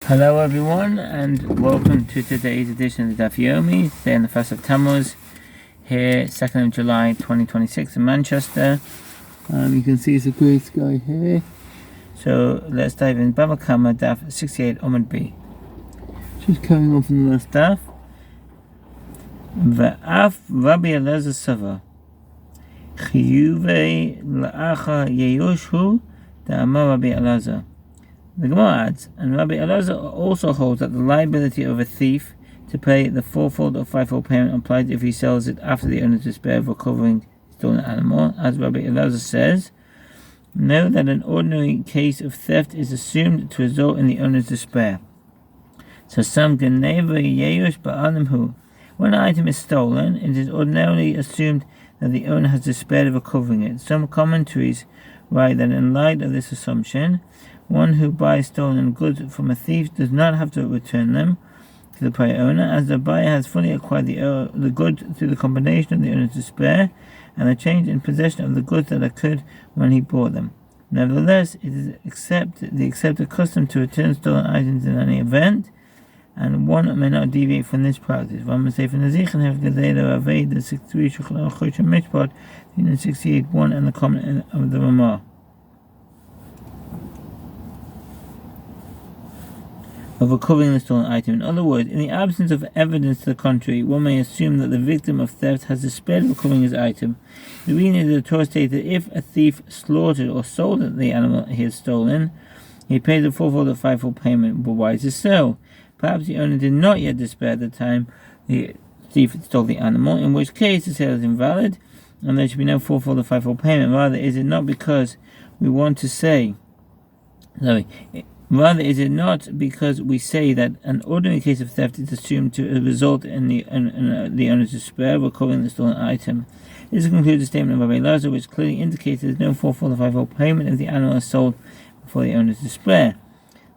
Hello everyone, and welcome to today's edition of the Daf Yomi. Today on the 1st of Tammuz, here 2nd of July 2026 in Manchester. You can see it's a grey sky here. So let's dive in. Bava Kamma Daf 68 Omid B. Just carrying on from the last Daf. V'af Rabbi Elazar Sava Chiyuvei la'acha yeyushu da'amar Rabbi Elazar. The Gemara adds, and Rabbi Elazar also holds that the liability of a thief to pay the fourfold or fivefold payment applies if he sells it after the owner's despair of recovering stolen animal. As Rabbi Elazar says, know that an ordinary case of theft is assumed to result in the owner's despair. So some geneva yeyush ba'animhu. When an item is stolen, it is ordinarily assumed that the owner has despaired of recovering it. Some commentaries write that in light of this assumption, one who buys stolen goods from a thief does not have to return them to the prior owner, as the buyer has fully acquired the goods through the combination of the owner's despair and the change in possession of the goods that occurred when he bought them. Nevertheless, it is the accepted custom to return stolen items in any event, and one may not deviate from this practice. One may say from the Zichan have Gedela Aved, the 63 Shulchan Aruch Mishpat, the 68 1, and the comment of the Ramah of recovering the stolen item. In other words, in the absence of evidence to the contrary, one may assume that the victim of theft has despaired of recovering his item. The reason is that the Torah states that if a thief slaughtered or sold the animal he had stolen, he paid the fourfold or fivefold payment. But why is this so? Perhaps the owner did not yet despair at the time the thief stole the animal, in which case the sale is invalid, and there should be no fourfold or fivefold payment. Rather, is it not because we say that an ordinary case of theft is assumed to result in the owner's despair of recovering the stolen item? This concludes the statement of Rabbi Elazar, which clearly indicates there is no fourfold or fivefold payment if the animal is sold before the owner's despair.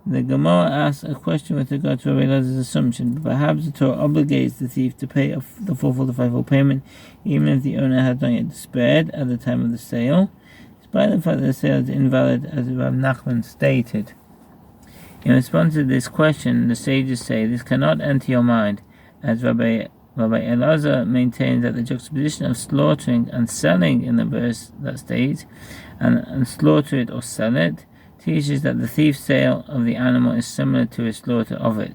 The Gemara asks a question with regard to Rabbi Elazar's assumption, but perhaps the Torah obligates the thief to pay the fourfold or fivefold payment even if the owner has not yet despaired at the time of the sale, despite the fact that the sale is invalid, as Rav Nachman stated. In response to this question, the sages say this cannot enter your mind, as Rabbi Elazar maintains that the juxtaposition of slaughtering and selling in the verse that states, and slaughter it or sell it, teaches that the thief's sale of the animal is similar to his slaughter of it.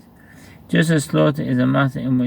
Just as slaughter is a matter in which